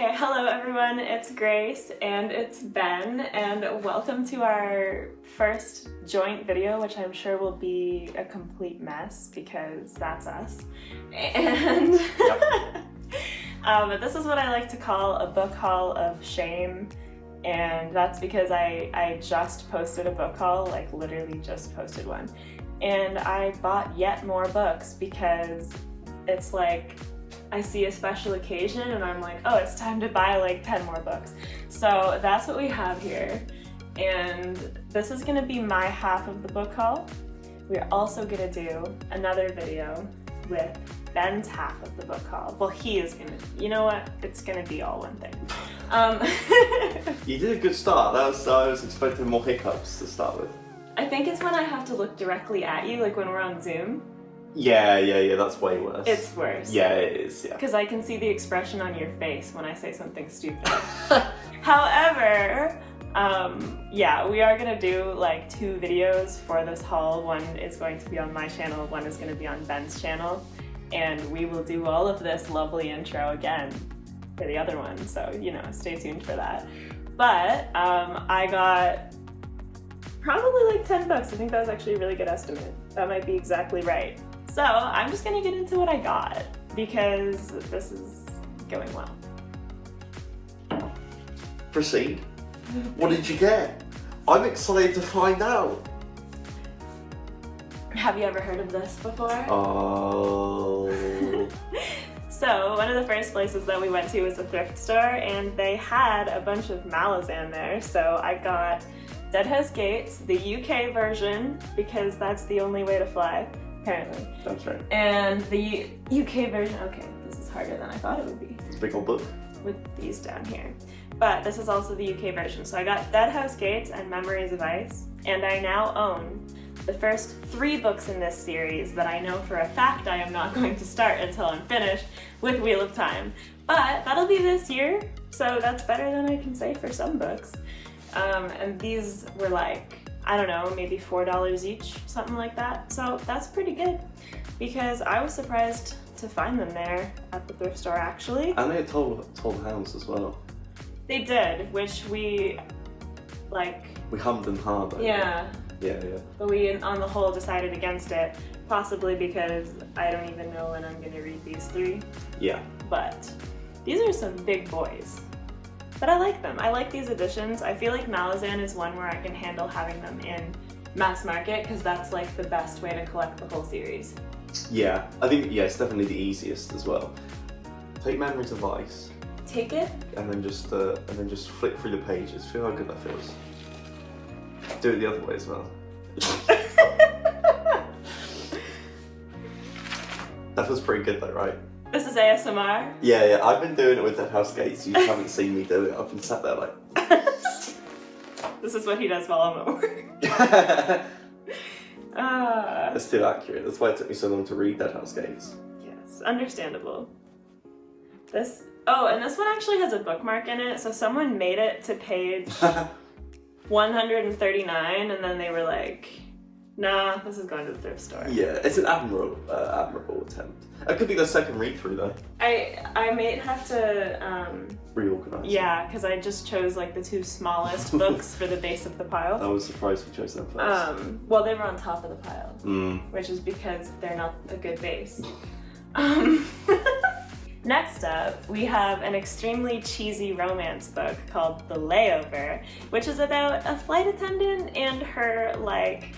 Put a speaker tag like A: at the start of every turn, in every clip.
A: Okay, hello everyone, it's Grace and it's Ben, and welcome to our first joint video, which I'm sure will be a complete mess because that's us. And this is what I like to call a book haul of shame, and that's because I just posted a book haul, like literally just posted one, and I bought yet more books because it's like I see a special occasion and I'm like, oh, it's time to buy like 10 more books. So that's what we have here. And this is gonna be my half of the book haul. We're also gonna do another video with Ben's half of the book haul. Well, he is gonna, you know what? It's gonna be all one thing.
B: You did a good start. I was expecting more hiccups to start with.
A: I think it's when I have to look directly at you, like when we're on Zoom.
B: Yeah, that's way worse.
A: It's worse.
B: Yeah, it is, yeah.
A: Because I can see the expression on your face when I say something stupid. However, yeah, we are gonna do like 2 videos for this haul. One is going to be on my channel, one is gonna be on Ben's channel, and we will do all of this lovely intro again for the other one, so, you know, stay tuned for that. But I got probably like 10 books. I think that was actually a really good estimate. That might be exactly right. So I'm just gonna get into what I got because this is going well.
B: Proceed. What did you get? I'm excited to find out.
A: Have you ever heard of this before?
B: Oh.
A: So one of the first places that we went to was a thrift store, and they had a bunch of Malazan there. So I got Deadhouse Gates, the UK version, because that's the only way to fly, apparently.
B: That's right.
A: And the UK version, okay, this is harder than I thought it would be.
B: It's a big old book.
A: With these down here. But this is also the UK version. So I got Deadhouse Gates and Memories of Ice, and I now own the first 3 books in this series that I know for a fact I am not going to start until I'm finished with Wheel of Time. But that'll be this year, so that's better than I can say for some books. And these were like, I don't know, maybe $4 each, something like that. So that's pretty good because I was surprised to find them there at the thrift store actually.
B: And they had told House as well.
A: They did, which we like.
B: We hummed and hard.
A: Yeah.
B: Yeah.
A: But we, on the whole, decided against it, possibly because I don't even know when I'm gonna read these 3.
B: Yeah.
A: But these are some big boys. But I like them. I like these editions. I feel like Malazan is one where I can handle having them in mass market because that's like the best way to collect the whole series.
B: Yeah, I think it's definitely the easiest as well. Take Memories of Ice.
A: Take it.
B: And then just flick through the pages. Feel how good that feels. Do it the other way as well. That feels pretty good though, right?
A: This is ASMR.
B: Yeah, I've been doing it with Deadhouse Gates. You haven't seen me do it. I've been sat there like.
A: This is what he does while I'm at work.
B: That's too accurate. That's why it took me so long to read Deadhouse Gates.
A: Yes, understandable. And this one actually has a bookmark in it, so someone made it to page 139, and then they were like, nah, this is going to the thrift store.
B: Yeah, it's an admirable attempt. It could be the second read-through though.
A: I may have to
B: reorganize.
A: Yeah, because I just chose like the 2 smallest books for the base of the pile.
B: I was surprised you chose them first.
A: Well, they were on top of the pile, which is because they're not a good base. Next up, we have an extremely cheesy romance book called The Layover, which is about a flight attendant and her like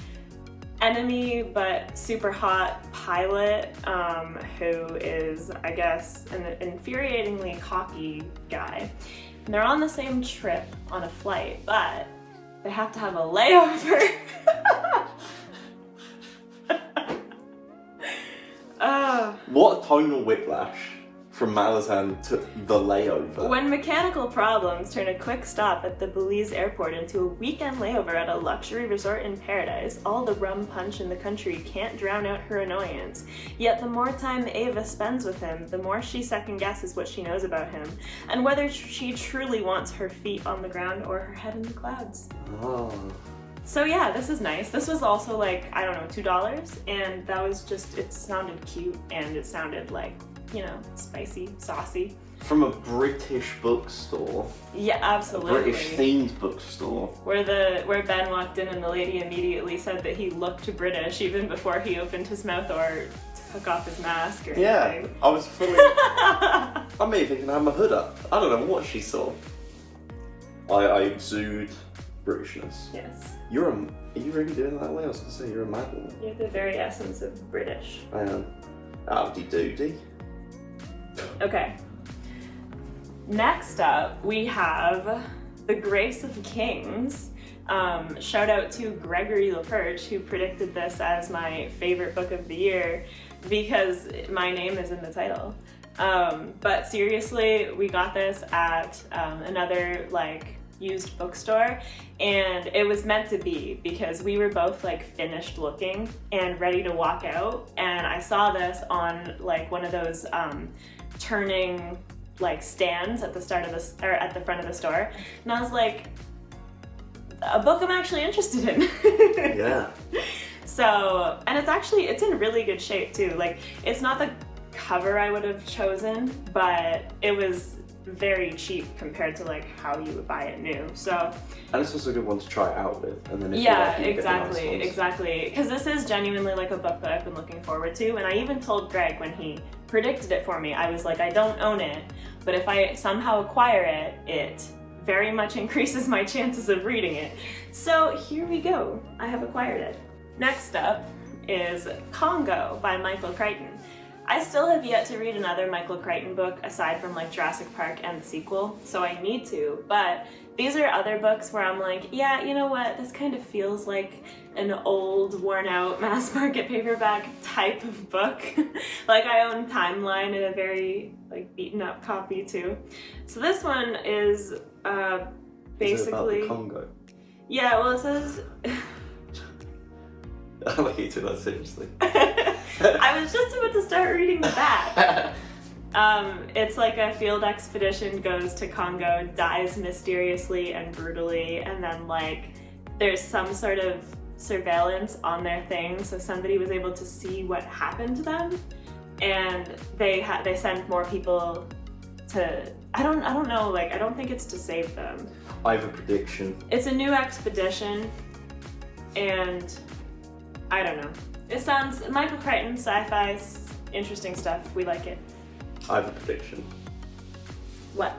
A: enemy but super hot pilot who is, I guess, an infuriatingly cocky guy. And they're on the same trip on a flight, but they have to have a layover.
B: What a tonal whiplash from Malazan to The Layover.
A: When mechanical problems turn a quick stop at the Belize airport into a weekend layover at a luxury resort in paradise, all the rum punch in the country can't drown out her annoyance. Yet the more time Ava spends with him, the more she second-guesses what she knows about him, and whether she truly wants her feet on the ground or her head in the clouds.
B: Oh.
A: So yeah, this is nice. This was also like, I don't know, $2, and that was just, it sounded cute, and it sounded like, you know, spicy, saucy.
B: from a British bookstore.
A: Yeah, absolutely.
B: A British themed bookstore.
A: Where Ben walked in and the lady immediately said that he looked British even before he opened his mouth or took off his mask or anything.
B: I was fully... I may have even had my hood up. I don't know what she saw. I exude Britishness.
A: Yes.
B: Are you really doing it that way? I was going to say, you're a mad woman.
A: You're the very essence of British.
B: I am. Howdy-doody.
A: Okay. Next up, we have The Grace of Kings. Shout out to Gregory LaPerche, who predicted this as my favorite book of the year because my name is in the title. But seriously, we got this at another used bookstore, and it was meant to be because we were both finished looking and ready to walk out, and I saw this on one of those turning stands at the start of the at the front of the store, and I was like, a book I'm actually interested in.
B: Yeah.
A: So, and it's in really good shape too. It's not the cover I would have chosen, but it was very cheap compared to how you would buy it new. So,
B: and it's also a good one to try it out with, and then if
A: yeah,
B: you like it,
A: exactly. Because this is genuinely a book that I've been looking forward to, and I even told Greg when he predicted it for me, I was like, I don't own it, but if I somehow acquire it, it very much increases my chances of reading it. So here we go. I have acquired it. Next up is Congo by Michael Crichton. I still have yet to read another Michael Crichton book aside from Jurassic Park and the sequel, so I need to, but these are other books where I'm like, yeah, you know what, this kind of feels like an old, worn out mass market paperback type of book. I own Timeline in a very beaten up copy too. So this one is basically...
B: Is it about the Congo?
A: Yeah, well it says...
B: I like you took that seriously.
A: I was just about to start reading the back. It's a field expedition goes to Congo, dies mysteriously and brutally, and then there's some sort of surveillance on their thing, so somebody was able to see what happened to them, and they send more people to... I don't know, I don't think it's to save them.
B: I have a prediction.
A: It's a new expedition, and I don't know. It sounds Michael Crichton, sci-fi, interesting stuff. We like it.
B: I have a prediction.
A: What?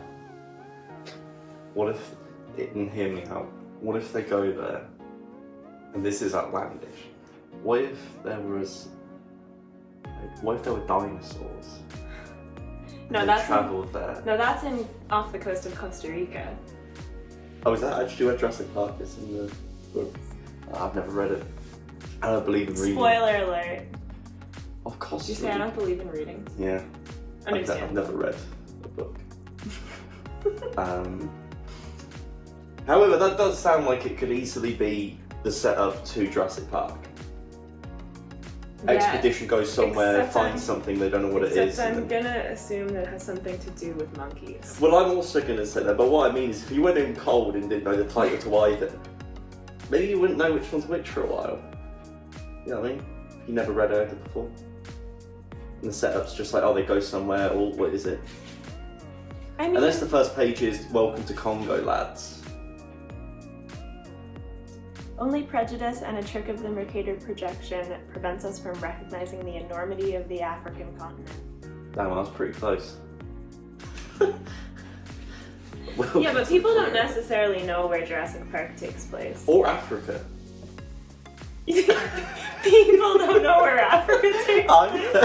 B: What if, and hear me out, what if they go there, and this is outlandish, what if there were dinosaurs?
A: No,
B: that's traveled there.
A: No, that's off the coast of Costa Rica.
B: Oh, is that actually where Jurassic Park is in the book? I've never read it. I don't believe in reading.
A: Spoiler alert.
B: Of course.
A: Did you say I don't believe in reading?
B: Yeah. I've never read a book. However, that does sound like it could easily be the setup to Jurassic Park. Yeah. Expedition goes somewhere, finds something, they don't know what it is.
A: I'm gonna assume that it has something to do with monkeys.
B: Well, I'm also gonna say that, but what I mean is if you went in cold and didn't know the title to either, maybe you wouldn't know which one's which for a while. You know what I mean? You never read it before. And the setup's just they go somewhere, or what is it? I mean... Unless the first page is, welcome to Congo, lads.
A: Only prejudice and a trick of the Mercator projection prevents us from recognizing the enormity of the African continent.
B: Damn, I was pretty close.
A: Yeah, but people don't necessarily know where Jurassic Park takes place.
B: Or Africa.
A: People don't know where Africa takes place.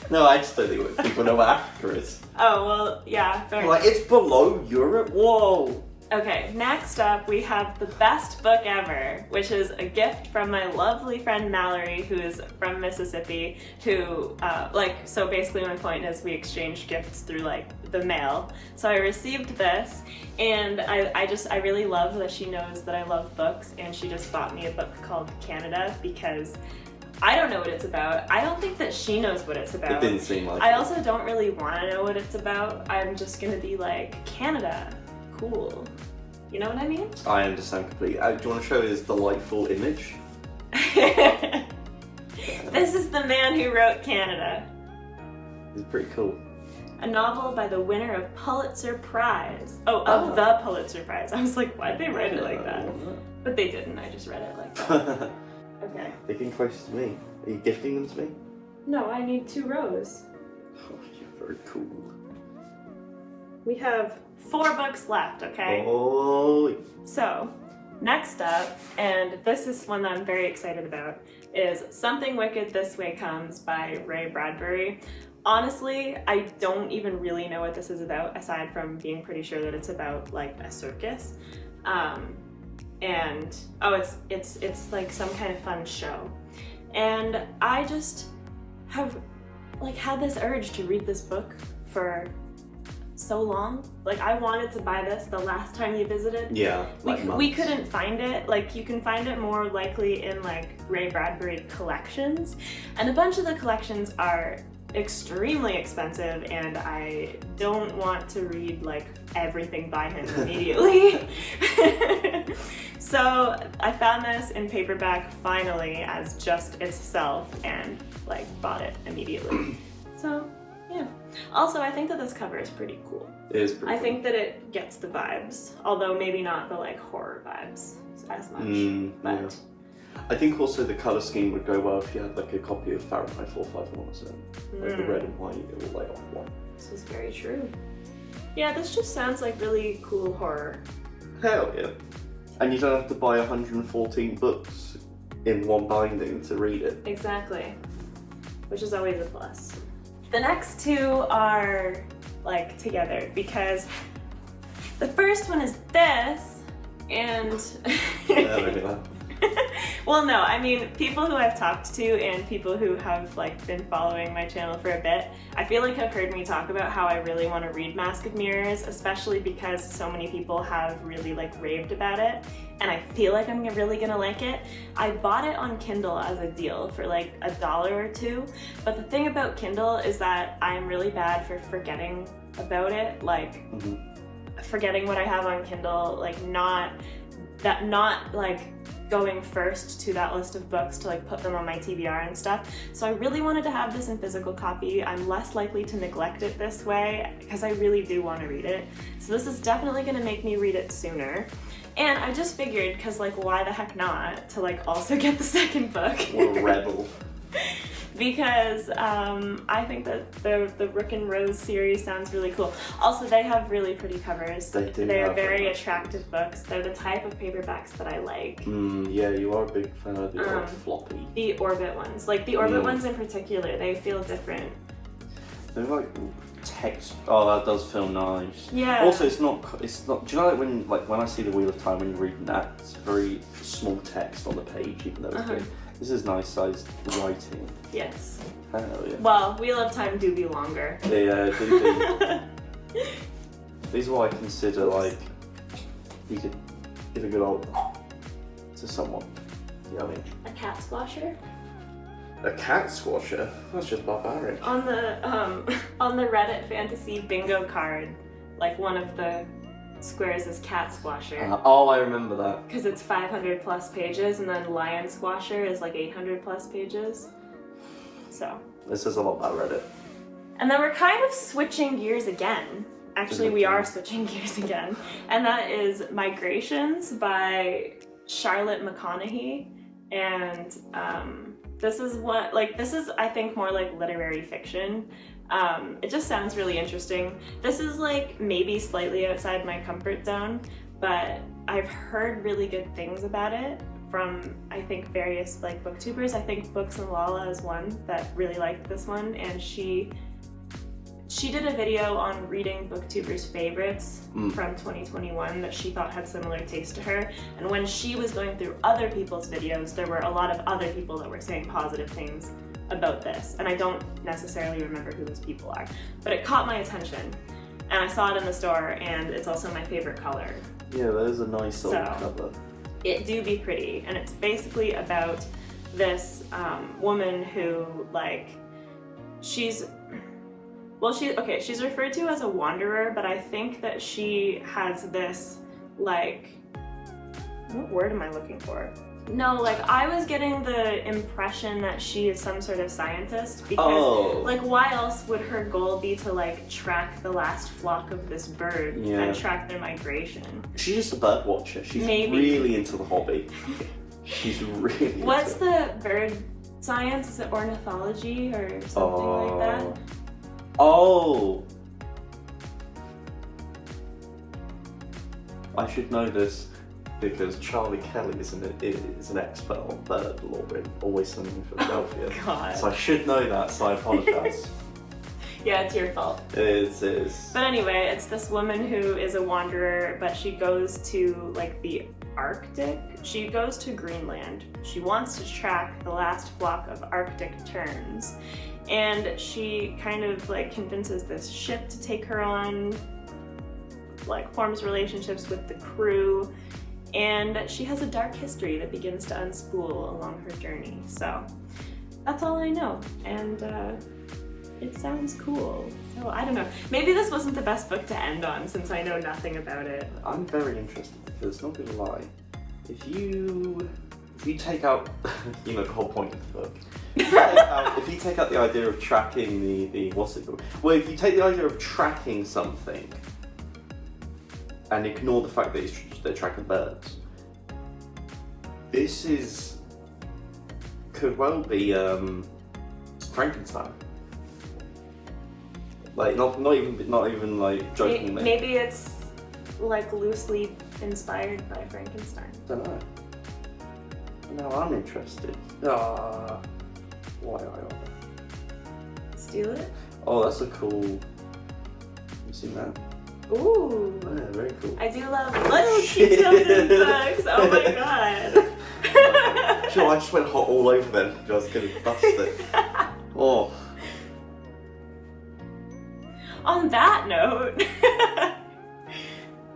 B: No, I just don't think people know where Africa is.
A: Oh, well, yeah, fair enough.
B: It's below Europe? Whoa!
A: Okay, next up we have the best book ever, which is a gift from my lovely friend Mallory, who is from Mississippi, who, so basically my point is we exchanged gifts through, the mail. So I received this, and I really love that she knows that I love books, and she just bought me a book called Canada, because I don't know what it's about. I don't think that she knows what it's about.
B: It didn't seem like
A: I also don't really want to know what it's about. I'm just gonna be like, Canada. Cool. You know what I mean?
B: I understand completely. Do you want to show his delightful image?
A: This is the man who wrote Canada.
B: He's pretty cool.
A: a novel by the winner of Pulitzer Prize. Of the Pulitzer Prize. I was like, why'd they write it like that? But they didn't, I just read it like that. Okay.
B: They're getting close to me. Are you gifting them to me?
A: No, I need 2 rows.
B: Oh, you're very cool.
A: We have 4 books left, okay?
B: Oh.
A: So, next up, and this is one that I'm very excited about, is Something Wicked This Way Comes by Ray Bradbury. Honestly, I don't even really know what this is about, aside from being pretty sure that it's about like a circus. It's like some kind of fun show. And I just have like had this urge to read this book for so long. Like, I wanted to buy this the last time you visited.
B: Yeah,
A: we couldn't find it. Like, you can find it more likely in like Ray Bradbury collections, and a bunch of the collections are extremely expensive, and I don't want to read like everything by him immediately. So I found this in paperback finally as just itself and like bought it immediately. So yeah. Also, I think that this cover is pretty cool.
B: It is pretty cool.
A: I think that it gets the vibes, although maybe not the like horror vibes as much. But
B: yeah. I think also the colour scheme would go well if you had like a copy of Fahrenheit 451 or something. Like the red and white, it will light off white.
A: This is very true. Yeah, this just sounds like really cool horror.
B: Hell yeah. And you don't have to buy 114 books in one binding to read it.
A: Exactly. Which is always a plus. The next 2 are like together because the first one is this, and well, no, I mean, people who I've talked to and people who have like been following my channel for a bit, I feel like have heard me talk about how I really want to read Mask of Mirrors, especially because so many people have really like raved about it, and I feel like I'm really gonna like it. I bought it on Kindle as a deal for like $1 or $2, but the thing about Kindle is that I'm really bad for forgetting about it, like forgetting what I have on Kindle, like not like going first to that list of books to like put them on my TBR and stuff. So I really wanted to have this in physical copy. I'm less likely to neglect it this way because I really do want to read it. So this is definitely going to make me read it sooner. And I just figured, because like why the heck not, to like also get the second book.
B: What a rebel.
A: Because I think that the Rook and Rose series sounds really cool. Also, they have really pretty covers. They're very attractive books. They're the type of paperbacks that I like.
B: Yeah, you are a big fan of the floppy.
A: The Orbit ones. Like the Orbit ones in particular, they feel different.
B: They're like text. Oh, that does feel nice.
A: Yeah.
B: Also, it's not. Do you know when I see the Wheel of Time when you're reading that, it's very small text on the page, even though it's big. This is nice sized writing.
A: Yes.
B: Hell yeah.
A: Well, Wheel of Time do be longer.
B: Yeah, do. These are what I consider like you could give a good old to someone. You know what I mean?
A: A cat squasher?
B: A cat squasher? That's just barbaric.
A: On the Reddit fantasy bingo card, like one of the squares is cat squasher.
B: Oh, I remember that.
A: Because it's 500 plus pages, and then lion squasher is like 800 plus pages. So.
B: This says a lot about Reddit.
A: And then we're kind of switching gears again. Actually, we are switching gears again. And that is Migrations by Charlotte McConaughey. And this is I think more like literary fiction. It just sounds really interesting. This is like maybe slightly outside my comfort zone, but I've heard really good things about it from, I think, various like booktubers. I think Books and Lala is one that really liked this one, and she did a video on reading booktubers' favorites from 2021 that she thought had similar taste to her. And when she was going through other people's videos, there were a lot of other people that were saying positive things about this. And I don't necessarily remember who those people are, but it caught my attention. And I saw it in the store, and it's also my favorite color.
B: Yeah, that is a nice little cover.
A: It do be pretty, and it's basically about this woman who, like, she's referred to as a wanderer, but I think that she has this, like, what word am I looking for? No, like, I was getting the impression that she is some sort of scientist because, like, why else would her goal be to, like, track the last flock of this bird and track their migration?
B: She's just a bird watcher. She's really into the hobby. She's really
A: What's the bird science? Is it ornithology or something like that?
B: Oh! I should know this. Because Charlie Kelly is an expert on bird law in Always Sunny in Philadelphia.
A: God.
B: So I should know that, so I apologise.
A: Yeah, it's your fault.
B: It is.
A: But anyway, it's this woman who is a wanderer, but she goes to, like, the Arctic. She goes to Greenland. She wants to track the last flock of Arctic terns. And she kind of, like, convinces this ship to take her on, like, forms relationships with the crew. And she has a dark history that begins to unspool along her journey. So that's all I know. And it sounds cool. So I don't know. Maybe this wasn't the best book to end on since I know nothing about it.
B: I'm very interested because, not gonna lie, if you take out, you know, the whole point of the book. If you take out the idea of tracking the what's it called? Well, if you take the idea of tracking something and ignore the fact that they're tracking birds, this could well be Frankenstein. Like not even like jokingly.
A: Maybe it's like loosely inspired by Frankenstein.
B: I don't know. Now I'm interested. Why?
A: Steal it?
B: Oh, that's a cool. Have you seen that?
A: Ooh.
B: Yeah, very cool.
A: I do love little details in books. Oh my god.
B: Sure, I just went hot all over them. I was gonna bust it. Oh.
A: On that note,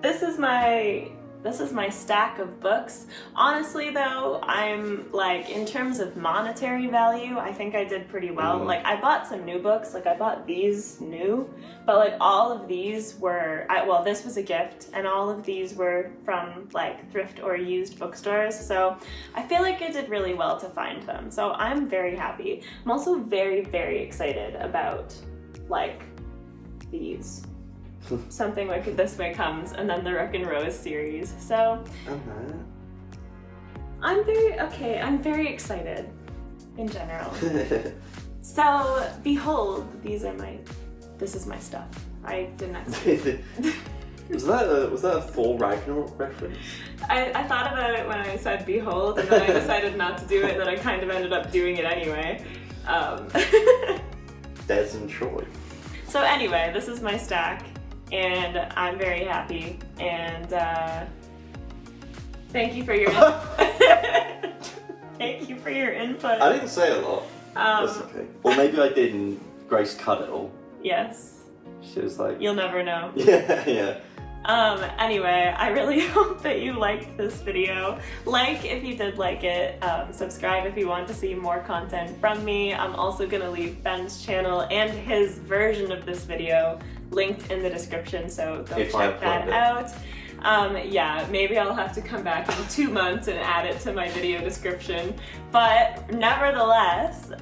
A: this is my stack of books. Honestly though, I'm like, in terms of monetary value, I think I did pretty well. Like, I bought some new books, like I bought these new, but like all of these were, well, this was a gift, and all of these were from like thrift or used bookstores, so I feel like I did really well to find them. So I'm very happy. I'm also very, very excited about like these. Something Like This Way Comes, and then the Rook and Rose series. So I'm very excited in general. So behold, this is my stuff. I didn't actually.
B: Was that a Thor Ragnarok reference?
A: I thought about it when I said behold, and then I decided not to do it, and then I kind of ended up doing it anyway.
B: Des and Troy.
A: So anyway, this is my stack. And I'm very happy, and thank you for your thank you for your input.
B: I didn't say a lot. That's okay. Well, maybe I did, and Grace cut it all.
A: Yes.
B: She was like,
A: you'll never know.
B: Yeah.
A: Anyway, I really hope that you liked this video. Like if you did like it, subscribe if you want to see more content from me. I'm also gonna leave Ben's channel and his version of this video linked in the description, so go check that out. Yeah, maybe I'll have to come back in 2 months and add it to my video description. But nevertheless,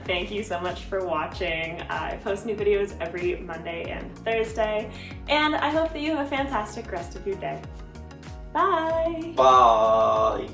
A: thank you so much for watching. I post new videos every Monday and Thursday, and I hope that you have a fantastic rest of your day. Bye!
B: Bye!